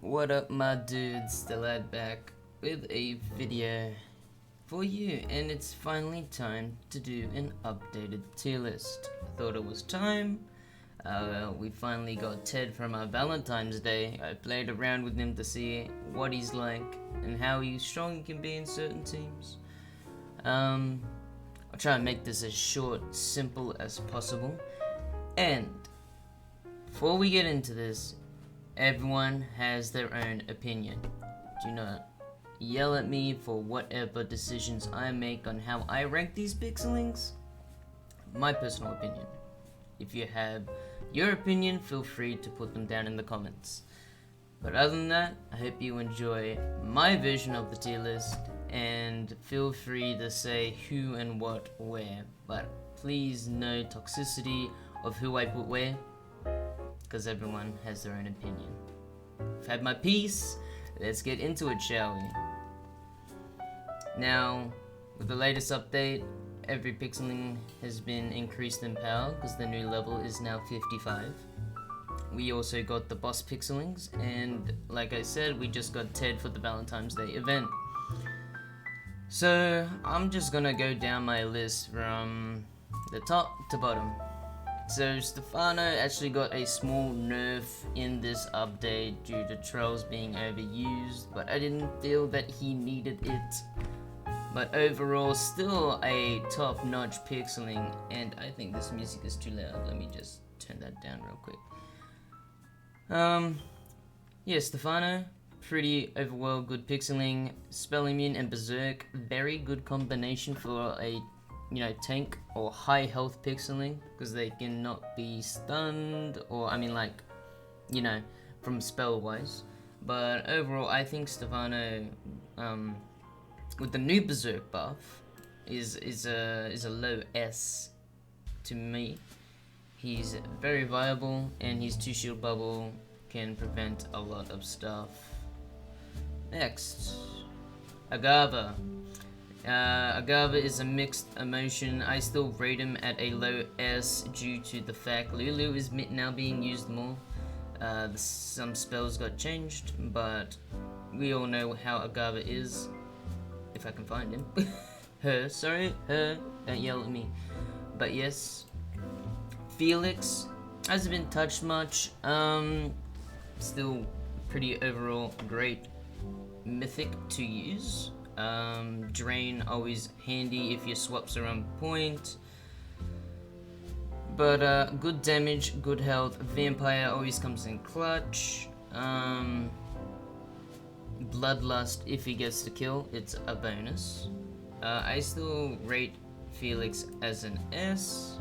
What up my dudes, DaLaD back with a video for you, and it's finally time to do an updated tier list. I thought it was time. We finally got Ted from our Valentine's Day. I played around with him to see what he's like and how strong he can be in certain teams. I'll try and make this as short, simple as possible. And before we get into this, everyone has their own opinion. Do not yell at me for whatever decisions I make on how I rank these Pixelings. My personal opinion. If you have your opinion, feel free to put them down in the comments. But other than that, I hope you enjoy my version of the tier list, and feel free to say who and what where. But please no toxicity of who I put where, because everyone has their own opinion. I've had my piece, let's get into it, shall we? Now, with the latest update, every pixeling has been increased in power because the new level is now 55. We also got the boss pixelings, and like I said, we just got Ted for the Valentine's Day event. So I'm just gonna go down my list from the top to bottom. So Stefano actually got a small nerf in this update due to trolls being overused, but I didn't feel that he needed it. But overall, still a top-notch pixeling, and I think this music is too loud. Let me just turn that down real quick. Yeah, Stefano, pretty overall good pixeling. Spell Immune and Berserk, very good combination for a tank or high health pixeling, because they cannot be stunned, or from spell wise. But overall, I think Stefano, with the new Berserk buff, is a low S to me. He's very viable, and his 2 shield bubble can prevent a lot of stuff. Next, Agava. Agava is a mixed emotion. I still rate him at a low S due to the fact Lulu is now being used more. Some spells got changed, but we all know how Agava is. If I can find him. Her, don't yell at me. But yes, Felix hasn't been touched much. Still pretty overall great mythic to use. Drain always handy if your swaps are on point. But good damage, good health. Vampire always comes in clutch. Bloodlust, if he gets the kill, it's a bonus. I still rate Felix as an S.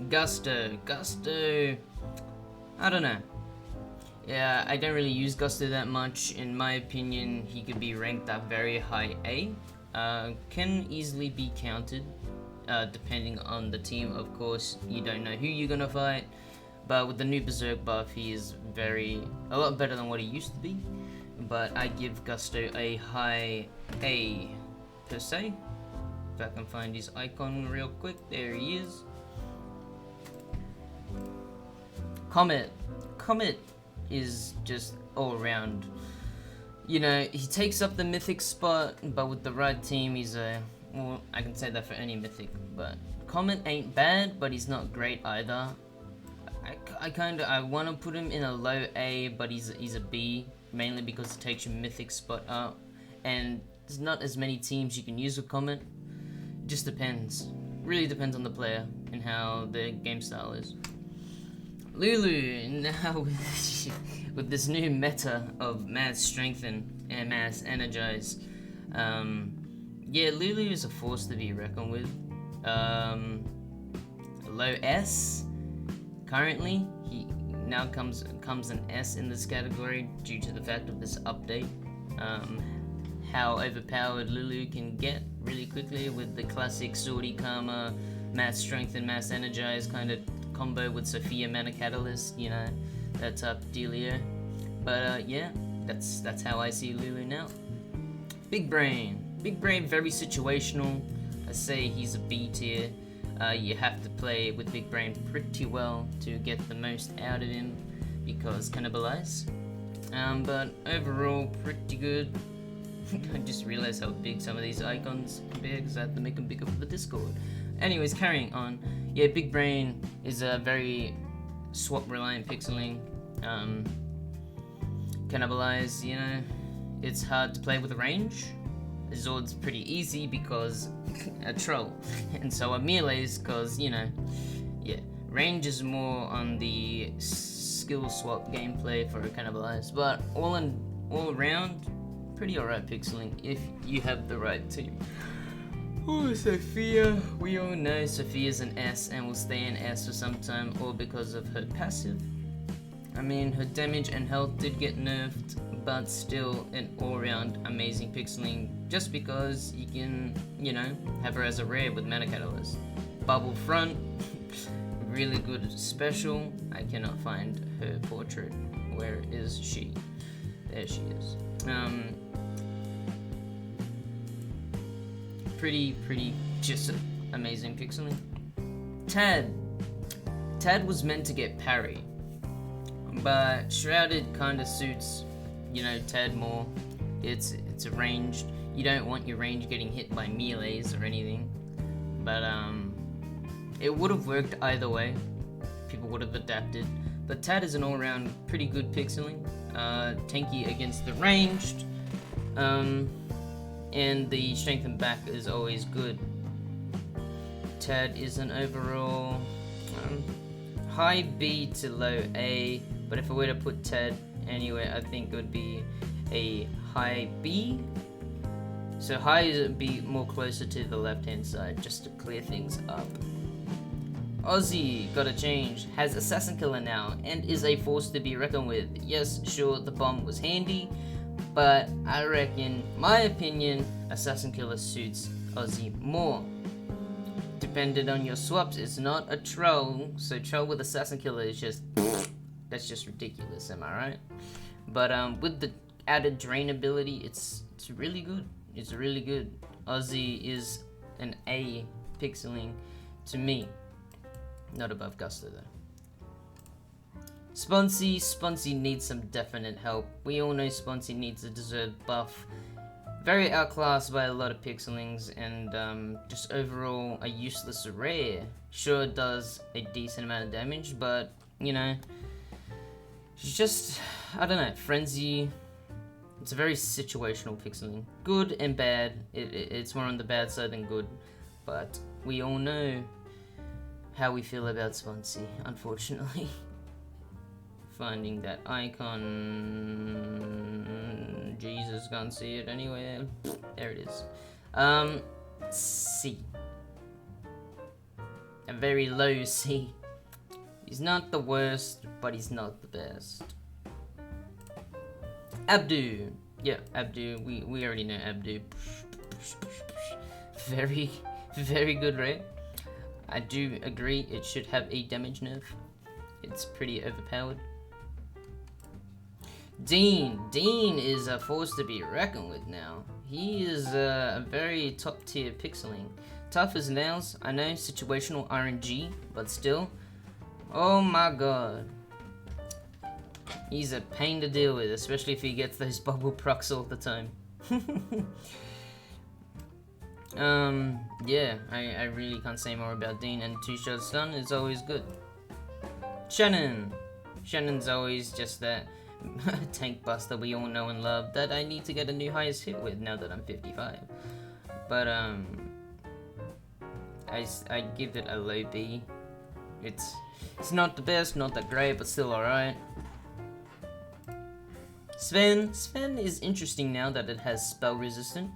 Gusto, I don't know. Yeah, I don't really use Gusto that much. In my opinion, he could be ranked at very high A. Can easily be counted, depending on the team. Of course, you don't know who you're gonna fight. But with the new Berserk buff, he is a lot better than what he used to be. But I give Gusto a high A per se. If I can find his icon real quick, there he is. Comet is just all around. He takes up the mythic spot, but with the right team, he's well, I can say that for any mythic. But Comet ain't bad, but he's not great either. I want to put him in a low A, but he's a B, mainly because it takes your mythic spot up, and there's not as many teams you can use with Comet. It just depends. Really depends on the player and how their game style is. Lulu, now with this new meta of Mass Strengthen and Mass Energize, yeah, Lulu is a force to be reckoned with. Low S. Currently, he now comes an S in this category due to the fact of this update. How overpowered Lulu can get really quickly with the classic Swordy Karma, Mass Strength and Mass Energize kind of combo with Sophia Mana Catalyst, that type of dealio. But yeah, that's how I see Lulu now. Big Brain, very situational. I say he's a B tier. You have to play with Big Brain pretty well to get the most out of him, because Cannibalize, But overall, pretty good. I just realized how big some of these icons can be because I had to make them bigger for the Discord. Anyways, carrying on. Yeah, Big Brain is a very swap-reliant pixeling. Cannibalize, you know, it's hard to play with a range. Zord's pretty easy because a troll, and so are melees because, you know, yeah, range is more on the skill swap gameplay for a cannibalize, but all around, pretty alright pixeling if you have the right team. Oh, Sophia, we all know Sophia's an S and will stay an S for some time, all because of her passive. I mean, her damage and health did get nerfed, but still an all-round amazing pixeling, just because you can, you know, have her as a rare with Mana Catalyst. Bubble Front, really good special. I cannot find her portrait. Where is she? There she is. Pretty, just amazing pixeling. Tad was meant to get parry, but Shrouded kinda suits, you know, Tad more. It's a ranged. You don't want your range getting hit by melees or anything, but it would have worked either way. People would have adapted. But Tad is an all-round pretty good pixeling. Tanky against the ranged, and the strength and back is always good. Tad is an overall high B to low A, but if I were to put Tad anywhere, I think it would be a high B. So high would be more closer to the left-hand side, just to clear things up. Aussie got a change, has Assassin Killer now, and is a force to be reckoned with. Yes, sure, the bomb was handy, but I reckon, my opinion, Assassin Killer suits Aussie more. Dependent on your swaps, it's not a troll, so troll with Assassin Killer is just, that's just ridiculous, am I right? But with the added drain ability, it's really good. It's really good. Aussie is an A pixeling to me. Not above Gusto though. Sponsy needs some definite help. We all know Sponsy needs a deserved buff. Very outclassed by a lot of pixelings, and just overall a useless rare. Sure, it does a decent amount of damage, but you know, she's just, I don't know, Frenzy. It's a very situational pixeling. Good and bad. It's more on the bad side than good, but we all know how we feel about Sponsy, unfortunately. Finding that icon. Jesus, can't see it anywhere. There it is. C. A very low C. He's not the worst, but he's not the best. Abdu. Yeah, Abdu. We already know Abdu. Very, very good rare. I do agree it should have a damage nerf. It's pretty overpowered. Dean is a force to be reckoned with now. He is a very top tier pixeling. Tough as nails, I know, situational RNG, but still. Oh my god. He's a pain to deal with, especially if he gets those bubble procs all the time. Yeah, I really can't say more about Dean, and 2-shot stun is always good. Shannon's always just that tank buster we all know and love that I need to get a new highest hit with now that I'm 55. But I give it a low B. It's not the best, not that great, but still alright. Sven is interesting now that it has spell resistant.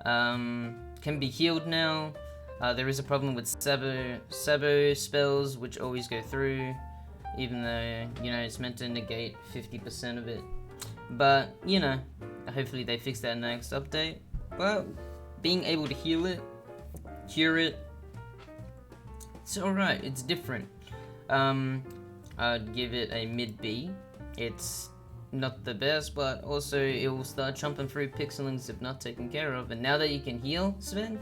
Can be healed now. There is a problem with Sabo spells, which always go through, even though, you know, it's meant to negate 50% of it. But, you know, hopefully they fix that in the next update. But being able to heal it, cure it, it's alright, it's different. I'd give it a mid B. It's not the best, but also it will start jumping through pixelings if not taken care of. And now that you can heal Sven,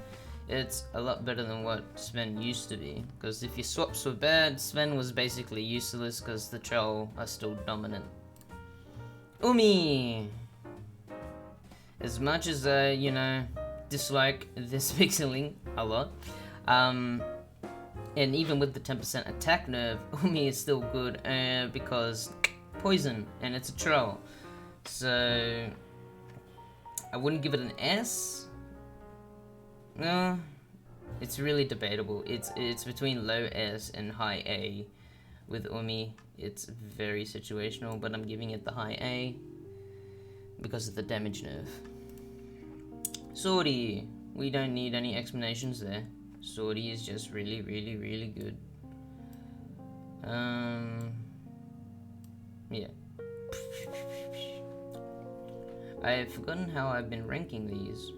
it's a lot better than what Sven used to be. Because if your swaps were bad, Sven was basically useless because the troll are still dominant. Umi! As much as I, dislike this Pixeling a lot, and even with the 10% attack nerve, Umi is still good because poison, and it's a troll. So, I wouldn't give it an S. No, it's really debatable. It's between low S and high A. With Umi, it's very situational, but I'm giving it the high A because of the damage nerve. Swordy, we don't need any explanations there. Swordy is just really, really, really good. Yeah. I have forgotten how I've been ranking these.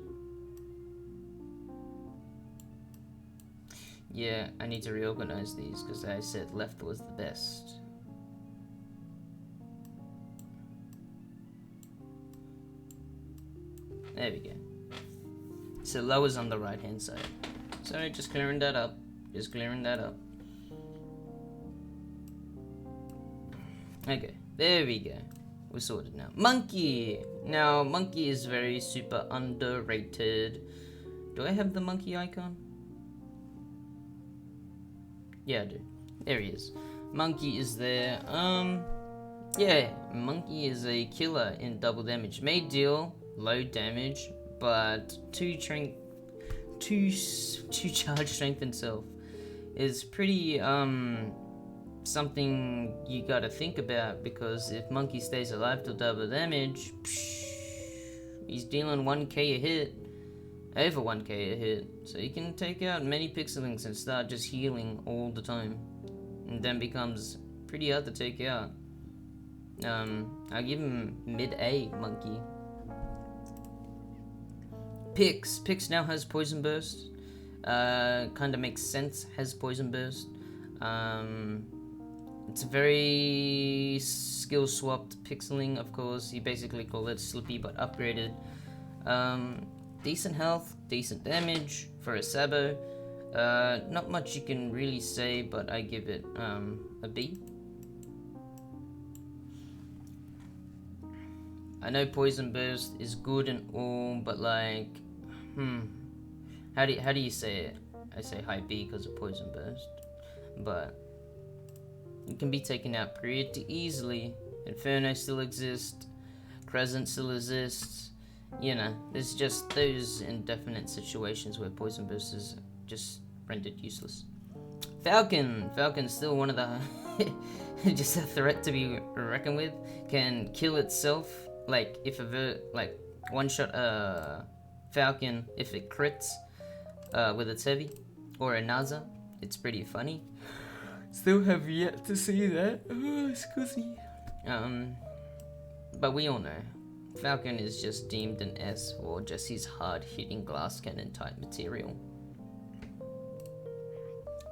Yeah, I need to reorganize these because I said left was the best. There we go. So low is on the right hand side. Sorry, just clearing that up. Just clearing that up. Okay, there we go. We're sorted now. Monkey! Now, monkey is very super underrated. Do I have the monkey icon? Yeah, I do. There he is. Monkey is there. Yeah, monkey is a killer in double damage. May deal low damage, but two charge strength and self is pretty something you gotta think about, because if monkey stays alive to double damage, he's dealing 1k a hit, over 1k a hit, so you can take out many Pixelings and start just healing all the time, and then becomes pretty hard to take out. I'll give him mid-A monkey. Pix now has poison burst. Kinda makes sense, has poison burst. It's a very skill swapped Pixeling, of course. You basically call it Slippy but upgraded. Decent health, decent damage for a Sabo. Not much you can really say, but I give it a B. I know poison burst is good and all, but like, how do you say it? I say high B because of poison burst, but it can be taken out pretty easily. Inferno still exists, Crescent still exists. There's just those indefinite situations where poison burst is just rendered useless. Falcon's still one of the just a threat to be reckoned with. Can kill itself. Like if one shot Falcon, if it crits with its heavy or a Naza, it's pretty funny. Still have yet to see that. Oh, excuse me. But we all know Falcon is just deemed an S for just his hard-hitting glass cannon type material.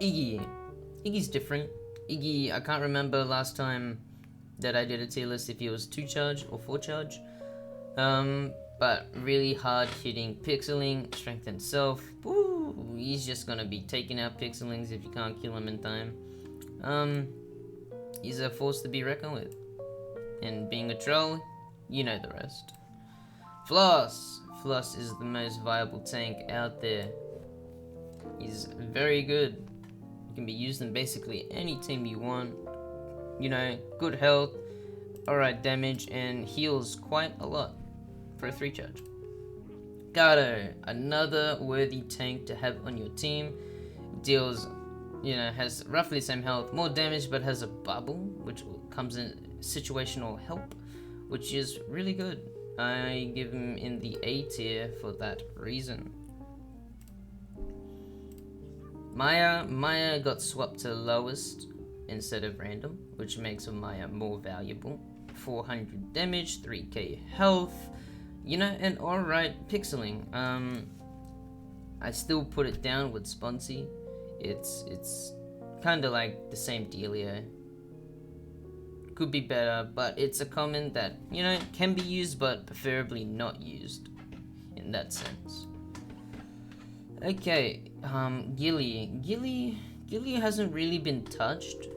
Iggy's different. Iggy, I can't remember last time that I did a tier list if he was 2 charge or 4 charge. But really hard hitting Pixeling, strength and self. Woo, he's just gonna be taking out Pixelings if you can't kill him in time. He's a force to be reckoned with. And being a troll, you know the rest. Floss is the most viable tank out there. He's very good. He can be used in basically any team you want. Good health, alright damage, and heals quite a lot for a 3 charge. Gato, another worthy tank to have on your team. Deals, has roughly the same health, more damage, but has a bubble, which comes in situational help, which is really good. I give him in the A tier for that reason. Maya got swapped to lowest instead of random, which makes Maya more valuable. 400 damage, 3k health, an alright Pixeling. I still put it down with Sponsy. It's kinda like the same dealio. Could be better, but it's a comment that, can be used but preferably not used in that sense. Okay, Gilly hasn't really been touched.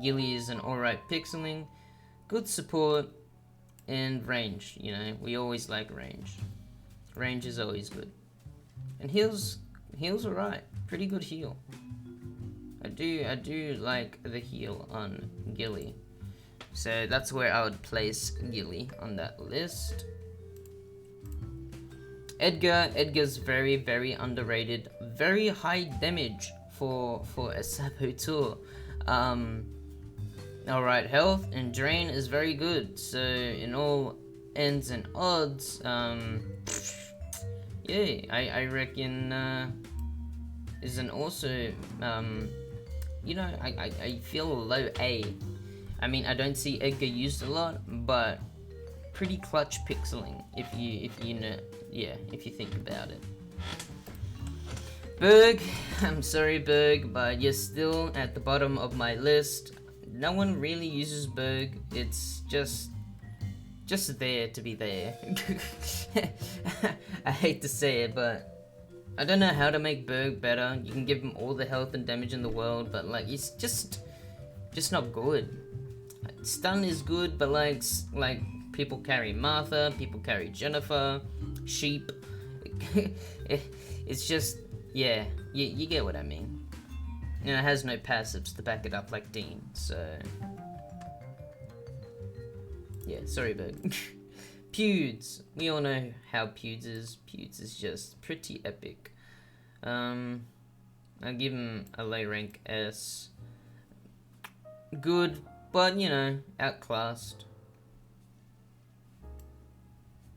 Gilly is an alright Pixeling, good support, and range. You know, we always like range. Range is always good. And heal's alright. Pretty good heal. I do like the heal on Gilly. So that's where I would place Gilly on that list. Edgar's very, very underrated. Very high damage for a Saboteur. Alright, health and drain is very good. So in all ends and odds, yeah, I reckon is an also you know, I feel low A. I mean, I don't see Edgar used a lot, but pretty clutch pixeling if you know, yeah, if you think about it. Berg, I'm sorry Berg, but you're still at the bottom of my list. No one really uses Berg. It's just there to be there. I hate to say it, but I don't know how to make Berg better. You can give him all the health and damage in the world, but like it's just not good. Stun is good, but like people carry Martha, people carry Jennifer, Sheep. It's just, yeah, you get what I mean. And it has no passives to back it up like Dean, so yeah, sorry Berg. Pewds, we all know how Pewds is. Pewds is just pretty epic. I'll give him a low rank S. Good, but you know, outclassed.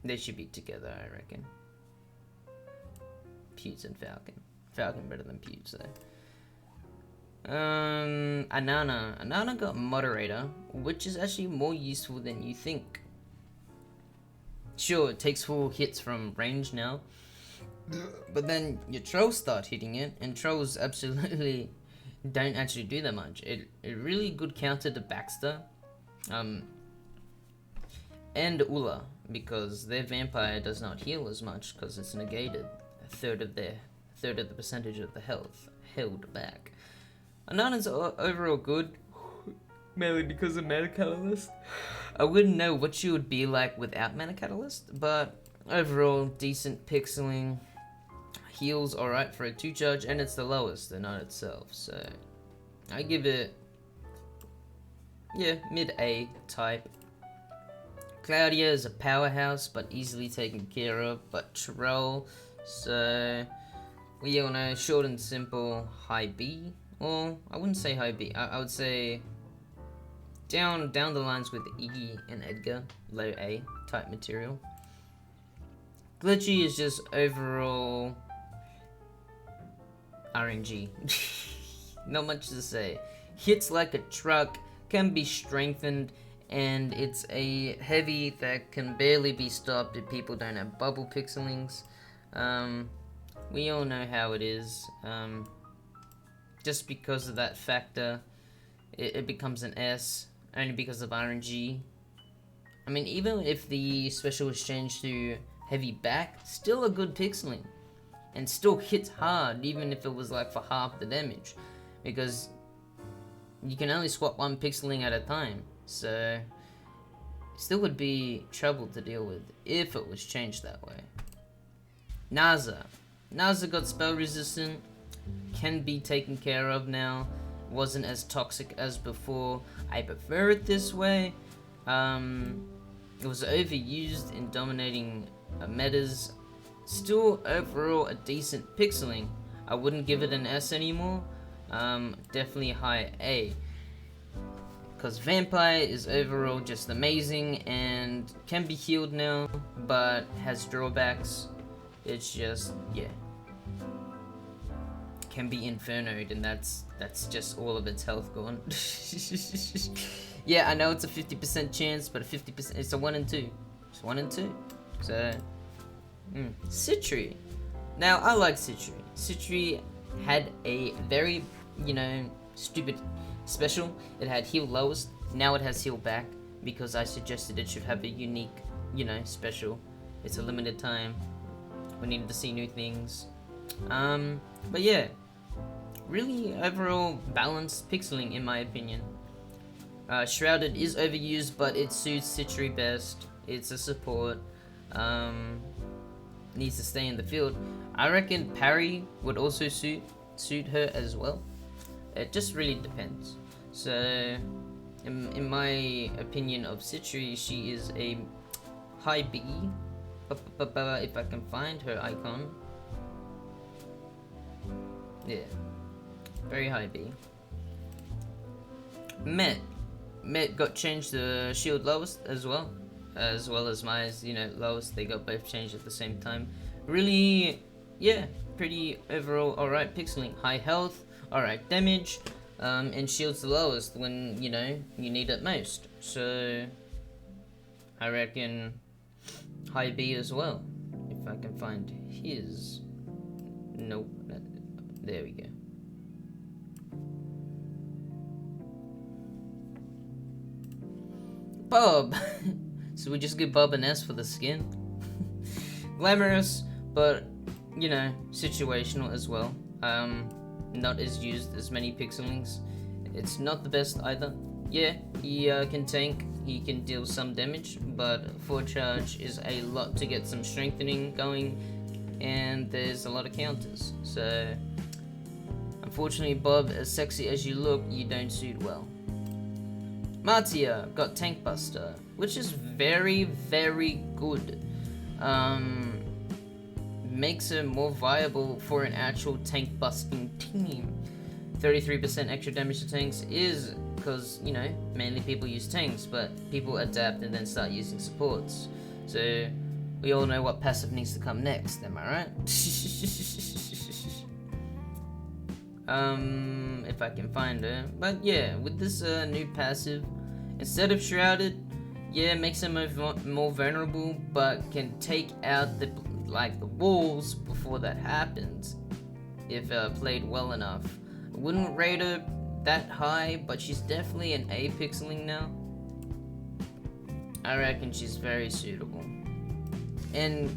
They should be together, I reckon. Pewds and Falcon. Falcon better than Pewds though. Anana got moderator, which is actually more useful than you think. Sure, it takes full hits from range now, but then your trolls start hitting it, and trolls absolutely don't actually do that much. It really good counter to Baxter, and Ula, because their vampire does not heal as much because it's negated a third of the percentage of the health held back. Anana's overall good, mainly because of Mana Catalyst. I wouldn't know what she would be like without Mana Catalyst, but overall decent pixeling. Heals alright for a 2 charge, and it's the lowest in on itself, so I give it, yeah, mid A type. Claudia is a powerhouse, but easily taken care of, but Troll, so we all know, short and simple, high B. Or I wouldn't say high B. I would say down the lines with Iggy and Edgar, low A type material. Glitchy is just overall RNG. Not much to say. Hits like a truck, can be strengthened, and it's a heavy that can barely be stopped if people don't have bubble pixelings. We all know how it is. Just because of that factor, it becomes an S, only because of RNG. I mean, even if the special was changed to heavy back, still a good pixeling. And still hits hard, even if it was like for half the damage. Because you can only swap one pixeling at a time. So, still would be trouble to deal with if it was changed that way. Naza got spell resistant. Can be taken care of now. Wasn't as toxic as before. I prefer it this way. It was overused in dominating metas. Still overall a decent pixeling. I wouldn't give it an S anymore. Definitely high A. Because Vampire is overall just amazing and can be healed now, but has drawbacks. It's just, yeah. Can be infernoed, and that's just all of its health gone. Yeah, I know it's a 50% chance, but a 50%, it's a 1 in 2. It's 1 in 2. So, Citri. Now, I like Citri. Citri had a very, you know, stupid special. It had heal lowest. Now it has heal back because I suggested it should have a unique, you know, special. It's a limited time. We needed to see new things. But yeah, really overall balanced pixeling in my opinion. Shrouded is overused, but it suits Citri best. It's a support. Needs to stay in the field. I reckon parry would also suit her as well. It just really depends. So, in my opinion of Citri, she is a high B. If I can find her icon. Yeah. Very high B. Met got changed to shield lowest as well as Maya's, lowest. They got both changed at the same time. Really, yeah, pretty overall alright pixeling. High health, alright damage, and shields the lowest when, you need it most. So, I reckon high B as well. If I can find his. Nope. There we go. Bob! So we just give Bob an S for the skin. Glamorous, but, situational as well. Not as used as many Pixelings. It's not the best either. Yeah, he can tank, he can deal some damage, but forward charge is a lot to get some strengthening going, and there's a lot of counters. So, unfortunately, Bob, as sexy as you look, you don't suit well. Martia got Tank Buster, which is very, very good. Makes her more viable for an actual tank busting team. 33% extra damage to tanks is because, mainly people use tanks, but people adapt and then start using supports. So, we all know what passive needs to come next, am I right? If I can find her. But yeah, with this new passive, instead of Shrouded, yeah, makes them more vulnerable, but can take out the walls before that happens, if played well enough. I wouldn't rate her that high, but she's definitely an A pixeling now. I reckon she's very suitable. And,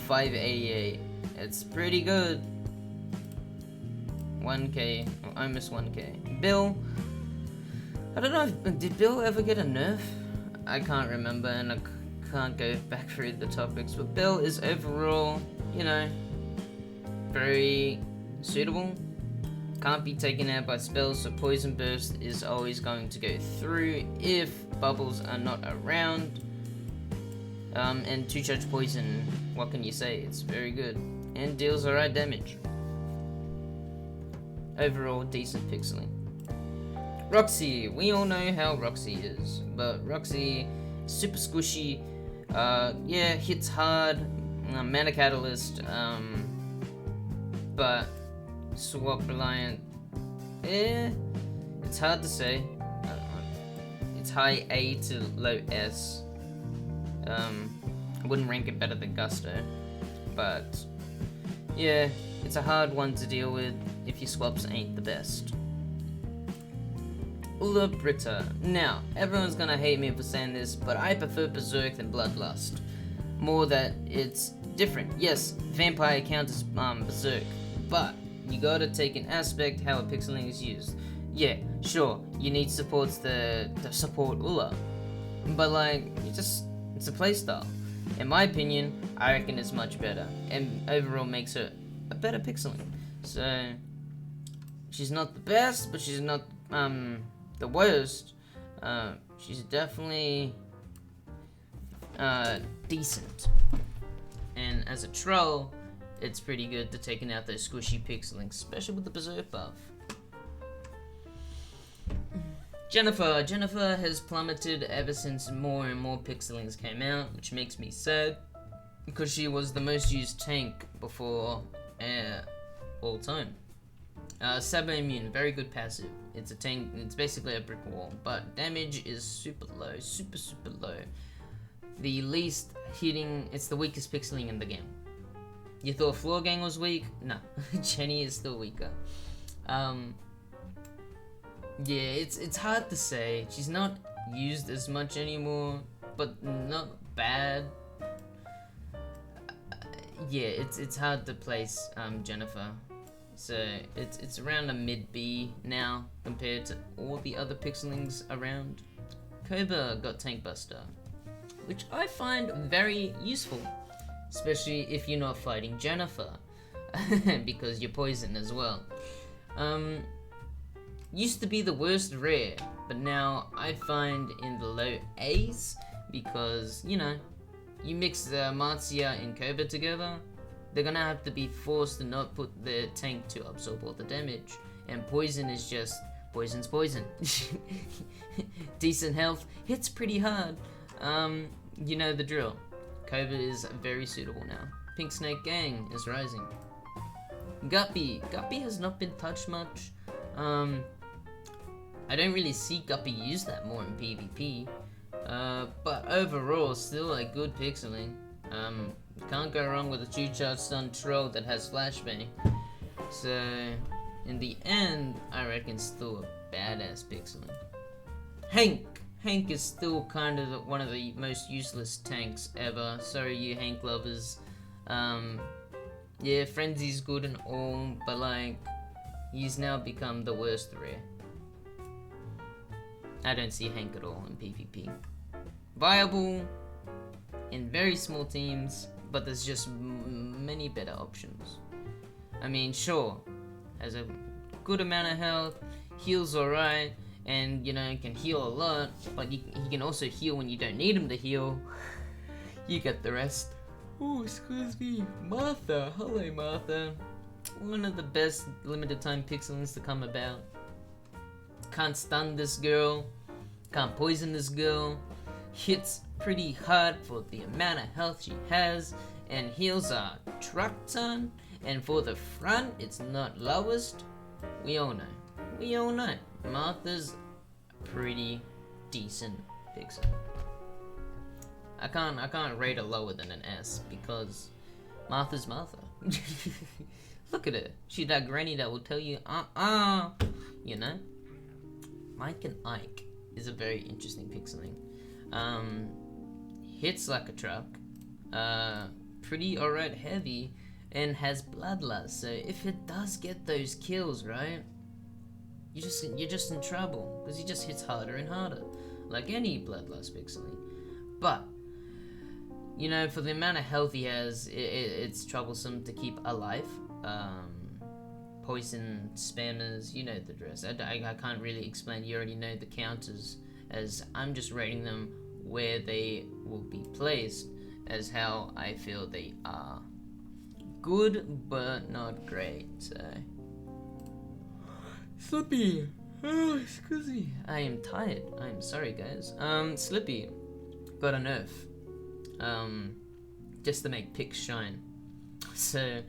588, it's pretty good. 1k, almost 1k. Bill, I don't know, did Bill ever get a nerf? I can't remember, and I can't go back through the topics, but Bill is overall, very suitable. Can't be taken out by spells, so Poison Burst is always going to go through if bubbles are not around. And 2-charge Poison, what can you say? It's very good. And deals alright damage. Overall, decent pixeling. Roxy, we all know how Roxy is, but Roxy, super squishy, yeah, hits hard, mana catalyst, but swap reliant, it's hard to say. It's high A to low S. I wouldn't rank it better than Gusto, but yeah, it's a hard one to deal with if your swaps ain't the best. Ula Britta. Now, everyone's gonna hate me for saying this, but I prefer Berserk than Bloodlust. More that it's different. Yes, Vampire counters Berserk, but you gotta take an aspect how a pixeling is used. Yeah, sure, you need supports to support Ula, but it's a playstyle. In my opinion, I reckon it's much better, and overall makes her a better pixeling. So, she's not the best, but she's not the worst. She's definitely decent. And as a troll, it's pretty good to taking out those squishy pixelings, especially with the Berserk buff. Jennifer has plummeted ever since more and more pixelings came out, which makes me sad, because she was the most used tank before all time. Sabo Immune, very good passive. It's a tank, it's basically a brick wall, but damage is super low, super low. The least hitting, it's the weakest pixeling in the game. You thought Floor Gang was weak? No, Jenny is still weaker. Yeah, it's hard to say. She's not used as much anymore, but not bad. Yeah, it's hard to place Jennifer. So it's around a mid B now compared to all the other pixelings around. Cobra got Tank Buster. which I find very useful, especially if you're not fighting Jennifer, because you're poison as well. Used to be the worst rare, but now I find in the low A's, because, you know, you mix Marzia and Cobra together, they're gonna have to be forced to not put their tank to absorb all the damage, and poison is just, poison's poison. Decent health, hits pretty hard, you know the drill. Cobra is very suitable now. Pink Snake Gang is rising. Guppy has not been touched much. I don't really see Guppy use that more in PvP, but overall still a good pixeling. Can't go wrong with a 2-charge stun troll that has flashbang. So in the end, I reckon still a badass pixeling. Hank is still kind of one of the most useless tanks ever. Sorry you Hank lovers. Yeah, Frenzy's good and all, but like, he's now become the worst rare. I don't see Hank at all in PvP. Viable in very small teams, but there's just many better options. I mean, sure, has a good amount of health, heals alright, and you know, can heal a lot, but he can also heal when you don't need him to heal. You get the rest. Oh, excuse me, Martha. Hello, Martha. One of the best limited time pixelings to come about. Can't stun this girl, can't poison this girl, hits pretty hard for the amount of health she has, and heals a truck ton, and for the front it's not lowest. We all know. Martha's a pretty decent pixel. I can't rate her lower than an S, because Martha's Martha. Look at her. She's that granny that will tell you, you know? Mike and Ike is a very interesting pixeling. Hits like a truck, pretty alright heavy, and has bloodlust. So if it does get those kills, right, you're just in trouble, because he just hits harder and harder, like any bloodlust pixeling. But you know, for the amount of health he has, it's troublesome to keep alive. Poison spammers, you know the dress. I can't really explain. You already know the counters, as I'm just rating them where they will be placed, as how I feel they are. Good, but not great. So Slippy. Oh, excuse me. I am tired. I am sorry, guys. Slippy got a nerf. Just to make Pix shine. So,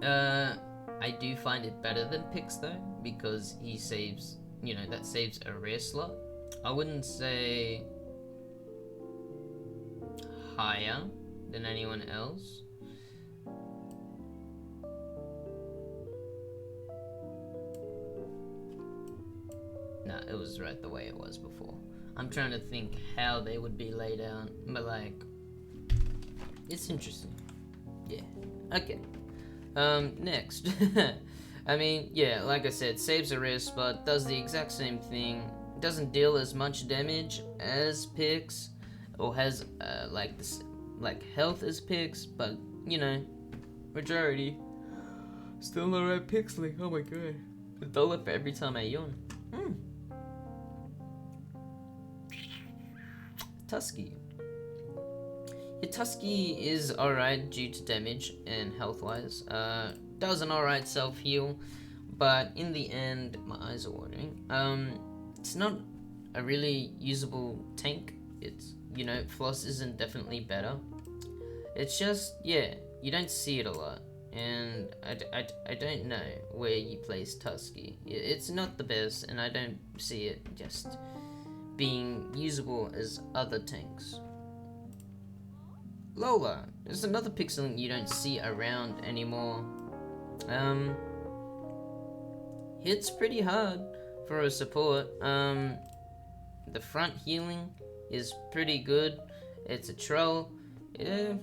I do find it better than Pix though, because he saves, you know, that saves a rare slot. I wouldn't say higher than anyone else. No, it was right the way it was before. I'm trying to think how they would be laid out, but like, it's interesting. Yeah, okay. Next. I mean, yeah, like I said, saves a rare spot, does the exact same thing, doesn't deal as much damage as Pix, or has like health as Pix, but you know, majority still the right pixeling. Oh my god, $1 for every time I yawn. Tusky. Your Tusky is alright due to damage and health wise. Does an alright self heal, but in the end, my eyes are watering. It's not a really usable tank. It's, you know, Floss isn't definitely better. It's just, yeah, you don't see it a lot, and I don't know where you place Tusky. It's not the best, and I don't see it just being usable as other tanks. Lola is another pixel you don't see around anymore. Hits pretty hard for a support. The front healing is pretty good. It's a troll. Yeah.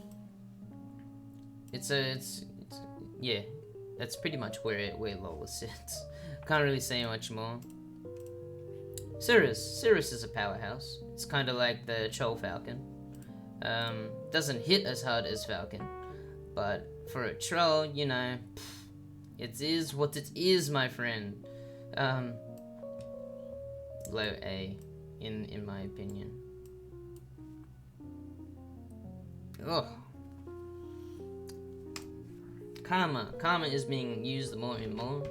Yeah. That's pretty much where Lola sits. Can't really say much more. Cirrus is a powerhouse. It's kind of like the Troll Falcon. Doesn't hit as hard as Falcon, but for a troll, you know, it is what it is, my friend. Low A, in my opinion. Ugh. Karma is being used more and more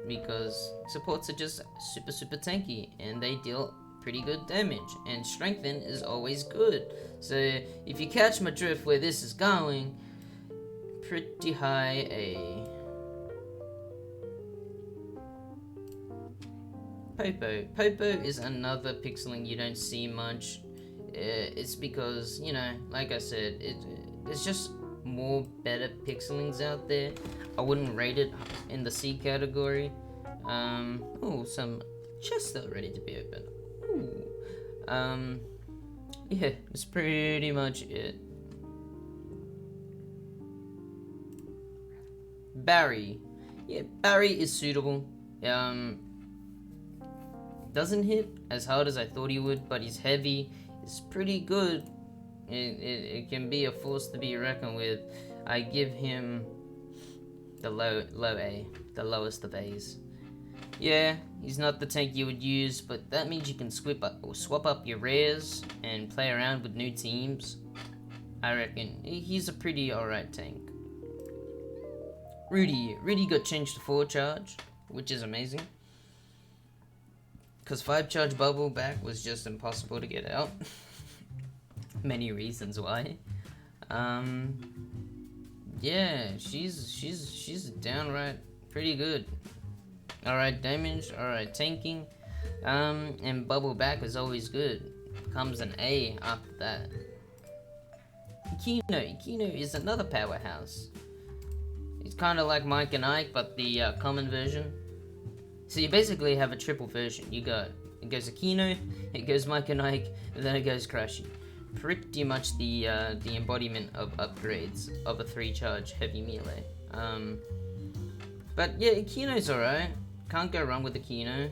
because supports are just super tanky and they deal pretty good damage, and strengthen is always good. So if you catch my drift where this is going, pretty high A. Popo is another pixeling you don't see much. It's because, you know, like I said, there's just more better pixelings out there. I wouldn't rate it in the C category. Oh, some chests that are ready to be opened. Ooh. Yeah, that's pretty much it. Barry. Yeah, Barry is suitable. Doesn't hit as hard as I thought he would, but he's heavy. It's pretty good. It can be a force to be reckoned with. I give him the low A, the lowest of A's. Yeah, he's not the tank you would use, but that means you can swap up your rares and play around with new teams. I reckon he's a pretty alright tank. Rudy got changed to 4 charge, which is amazing. Because 5 charge bubble back was just impossible to get out. Many reasons why. Yeah, she's downright pretty good. Alright damage, alright tanking, and bubble back is always good. Comes an A after that. Ikino is another powerhouse. It's kind of like Mike and Ike, but the common version. So you basically have a triple version. It goes Aquino, it goes Mike and Ike, and then it goes Crashy. Pretty much the embodiment of upgrades of a 3 charge heavy melee. But yeah, Aquino's alright. Can't go wrong with Aquino.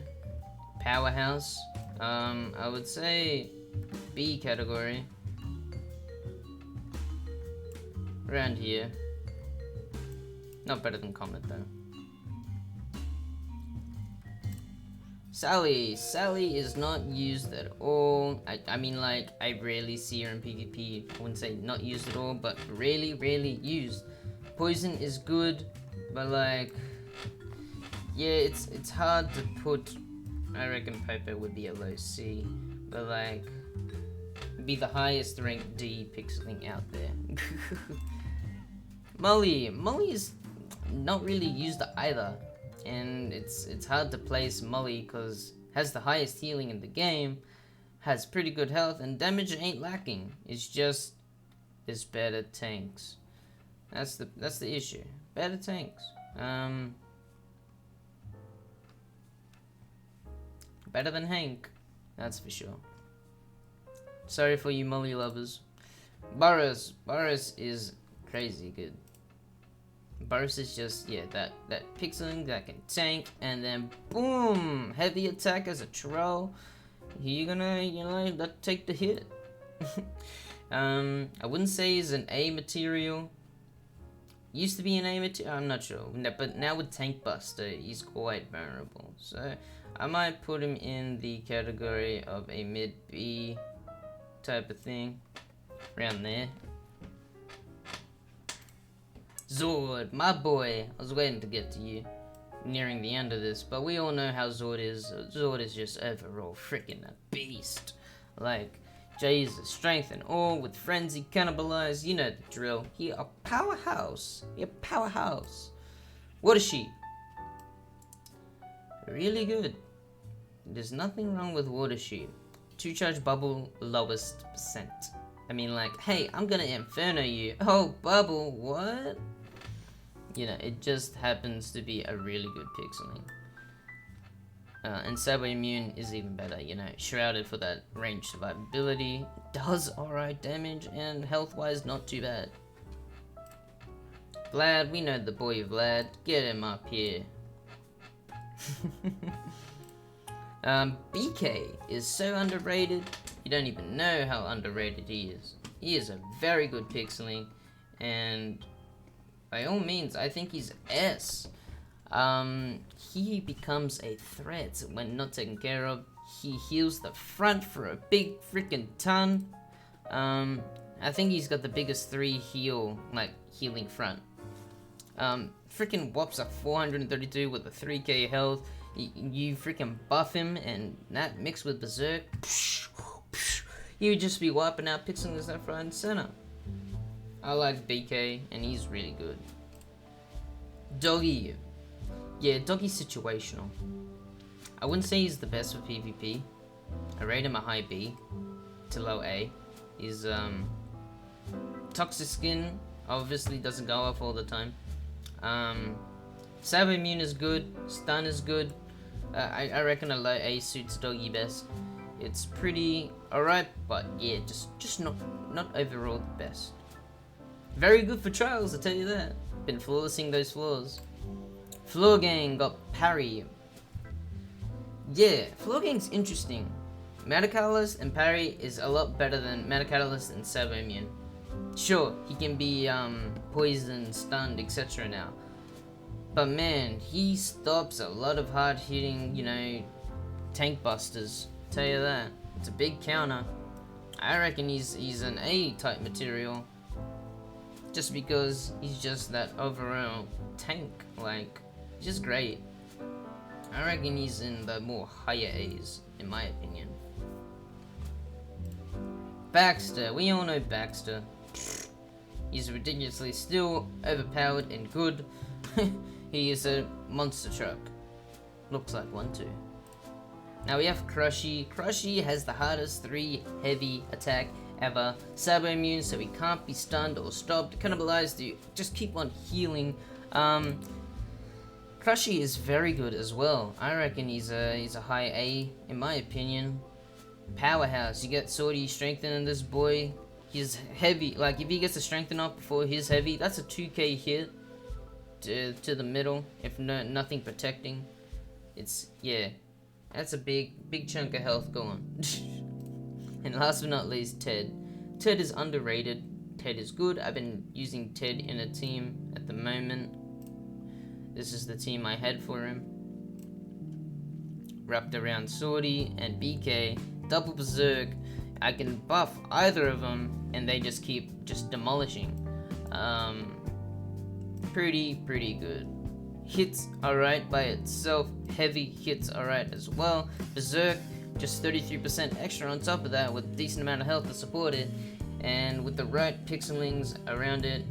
Powerhouse. I would say B category. Around here. Not better than Comet though. Sally is not used at all. I mean, like, I rarely see her in PvP. I wouldn't say not used at all, but rarely used. Poison is good, but like, yeah, it's hard to put. I reckon Popo would be a low C, but like, be the highest ranked D pixeling out there. Molly is not really used either. And it's hard to place Molly because has the highest healing in the game, has pretty good health, and damage ain't lacking. It's just there's better tanks. That's the issue. Better tanks. Better than Hank, that's for sure. Sorry for you Molly lovers. Boris is crazy good. Boris is just, yeah, that pixeling that can tank, and then boom, heavy attack as a troll. You're gonna, you know, take the hit. I wouldn't say he's an A material. Used to be an A material, I'm not sure. But now with Tank Buster, he's quite vulnerable. So I might put him in the category of a mid B type of thing, around there. Zord, my boy, I was waiting to get to you, nearing the end of this, but we all know how Zord is. Zord is just overall freaking a beast. Like, Jesus, strength and all, with frenzy, cannibalize, you know the drill. He a powerhouse. What is she? Really good. There's nothing wrong with Water Sheep. 2 charge bubble, lowest percent. I mean, like, hey, I'm gonna Inferno you. Oh, bubble, what? You know, it just happens to be a really good pixeling. And Sabo Immune is even better, you know, shrouded for that range survivability. Does alright damage, and health-wise, not too bad. Vlad, we know the boy Vlad. Get him up here. BK is so underrated. You don't even know how underrated he is. He is a very good pixeling, and by all means, I think he's S. He becomes a threat when not taken care of. He heals the front for a big freaking ton. I think he's got the biggest 3 healing front. Freaking whops up 432 with a 3k health. You freaking buff him, and that mixed with Berserk, you would just be wiping out Pixelings left, right, and center. I like BK, and he's really good. Doggy. Yeah, Doggy's situational. I wouldn't say he's the best for PvP. I rate him a high B to low A. He's toxic skin obviously doesn't go off all the time. Stab immune is good, stun is good. I reckon a low A suits Doggy best. It's pretty alright, but yeah, just not overall the best. Very good for trials, I tell you that. Been flawlessing those floors. Floor Gang got parry. Yeah, Floor Gang's interesting. Metacatalyst and parry is a lot better than Metacatalyst and Stab immune. Sure, he can be poisoned, stunned, etc. now. But man, he stops a lot of hard hitting, tank busters. Tell you that. It's a big counter. I reckon he's an A type material. Just because he's just that overall tank, he's just great. I reckon he's in the more higher A's, in my opinion. Baxter, we all know Baxter. He's ridiculously still overpowered and good. He is a monster truck. Looks like one too. Now we have Crushy. Crushy has the hardest 3 heavy attack ever. Stab immune, so he can't be stunned or stopped. Cannibalized, you just keep on healing. Crushy is very good as well. I reckon he's a high A in my opinion. Powerhouse, you get Swordy strengthened in this boy. He's heavy. If he gets a strengthen up before his heavy, that's a 2k hit to the middle. If nothing protecting, that's a big chunk of health gone. And last but not least, Ted. Ted is underrated. Ted is good. I've been using Ted in a team at the moment. This is the team I had for him. Wrapped around Swordy and BK. Double Berserk. I can buff either of them and they just keep demolishing. Pretty good. Hits alright by itself. Heavy hits alright as well. Berserk, just 33% extra on top of that with a decent amount of health to support it. And with the right pixelings around it,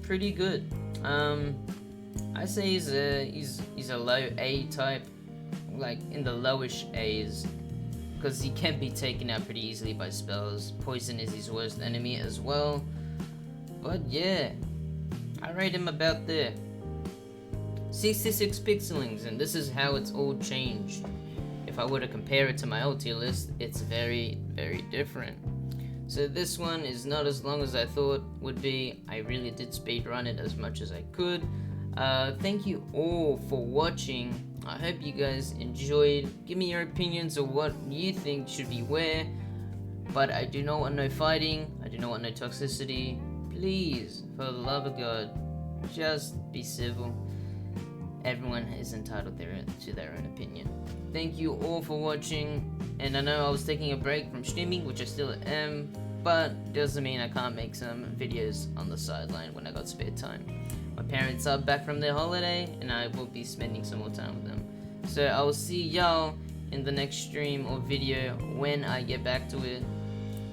pretty good. I say he's a low A type, in the lowish A's, because he can be taken out pretty easily by spells. Poison is his worst enemy as well. But yeah, I rate him about there. 66 pixelings, and this is how it's all changed. If I were to compare it to my old tier list, it's very different. So this one is not as long as I thought would be. I really did speedrun it as much as I could. Thank you all for watching. I hope you guys enjoyed. Give me your opinions of what you think should be where. But I do not want no fighting. I do not want no toxicity. Please, for the love of God, just be civil. Everyone is entitled to their own opinion. Thank you all for watching. And I know I was taking a break from streaming, which I still am. But doesn't mean I can't make some videos on the sideline when I got spare time. My parents are back from their holiday, and I will be spending some more time with them. So I will see y'all in the next stream or video when I get back to it.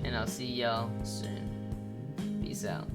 And I'll see y'all soon. Peace out.